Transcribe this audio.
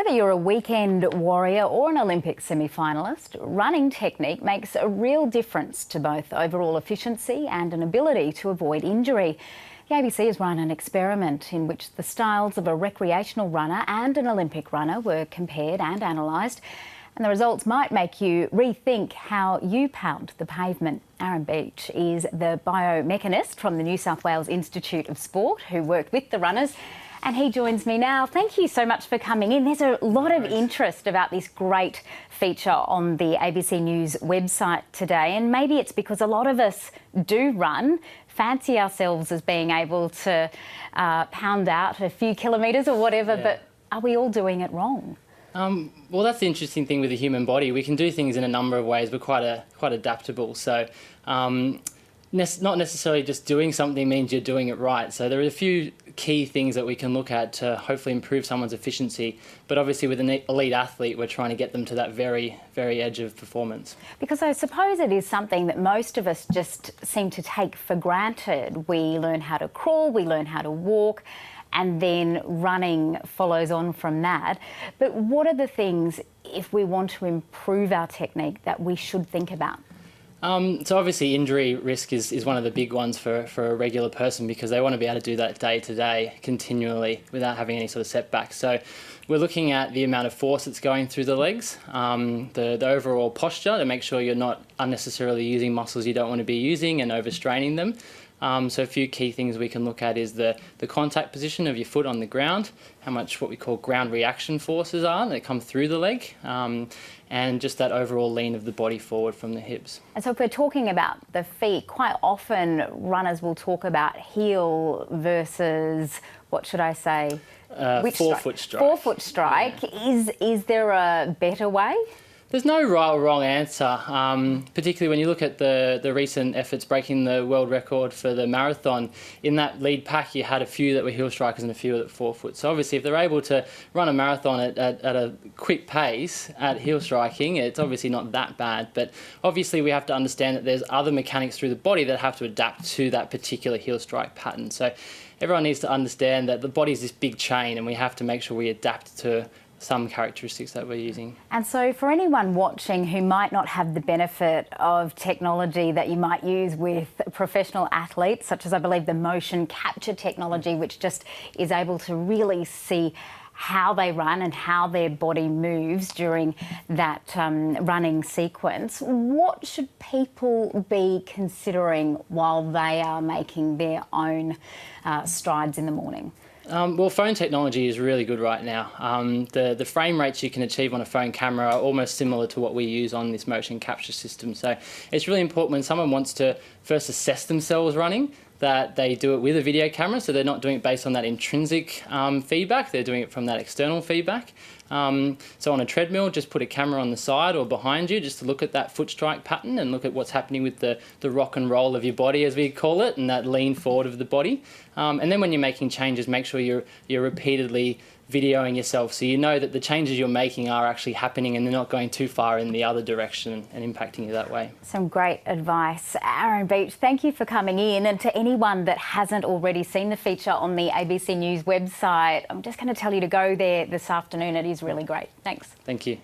Whether you're a weekend warrior or an Olympic semi-finalist, running technique makes a real difference to both overall efficiency and an ability to avoid injury. The ABC has run an experiment in which the styles of a recreational runner and an Olympic runner were compared and analysed, and the results might make you rethink how you pound the pavement. Aaron Beach is the biomechanist from the New South Wales Institute of Sport who worked with the runners, and he joins me now. Thank you so much for coming in. There's a lot of interest about this great feature on the ABC News website today, and maybe it's because a lot of us do run, fancy ourselves as being able to pound out a few kilometres or whatever, but are we all doing it wrong? Well, that's the interesting thing with the human body. We can do things in a number of ways. We're quite adaptable. So not necessarily just doing something means you're doing it right. So there are a few key things that we can look at to hopefully improve someone's efficiency. But obviously with an elite athlete, we're trying to get them to that very, very edge of performance. Because I suppose it is something that most of us just seem to take for granted. We learn how to crawl, we learn how to walk, and then running follows on from that. But what are the things, if we want to improve our technique, that we should think about? So obviously injury risk is one of the big ones for a regular person, because they want to be able to do that day to day continually without having any sort of setback. So we're looking at the amount of force that's going through the legs, the overall posture to make sure you're not unnecessarily using muscles you don't want to be using and overstraining them. So a few key things we can look at is the contact position of your foot on the ground, how much what we call ground reaction forces are that come through the leg, and just that overall lean of the body forward from the hips. And so if we're talking about the feet, quite often runners will talk about heel versus, what should I say? Forefoot strike. Forefoot strike. Yeah. Is there a better way? There's no right or wrong answer, particularly when you look at the recent efforts breaking the world record for the marathon. In that lead pack, you had a few that were heel strikers and a few that were forefoot. So obviously, if they're able to run a marathon at a quick pace at heel striking, it's obviously not that bad. But obviously, we have to understand that there's other mechanics through the body that have to adapt to that particular heel strike pattern. So everyone needs to understand that the body is this big chain, and we have to make sure we adapt to some characteristics that we're using. And so for anyone watching who might not have the benefit of technology that you might use with professional athletes, such as I believe the motion capture technology, which just is able to really see how they run and how their body moves during that running sequence, what should people be considering while they are making their own strides in the morning? Well, phone technology is really good right now. The frame rates you can achieve on a phone camera are almost similar to what we use on this motion capture system. So it's really important when someone wants to first assess themselves running that they do it with a video camera, so they're not doing it based on that intrinsic feedback, they're doing it from that external feedback. So on a treadmill, just put a camera on the side or behind you just to look at that foot strike pattern and look at what's happening with the rock and roll of your body, as we call it, and that lean forward of the body. And then when you're making changes, make sure you're repeatedly videoing yourself so you know that the changes you're making are actually happening and they're not going too far in the other direction and impacting you that way. Some great advice. Aaron Beach, thank you for coming in. And to anyone that hasn't already seen the feature on the ABC News website, I'm just going to tell you to go there this afternoon. It is really great. Thanks. Thank you.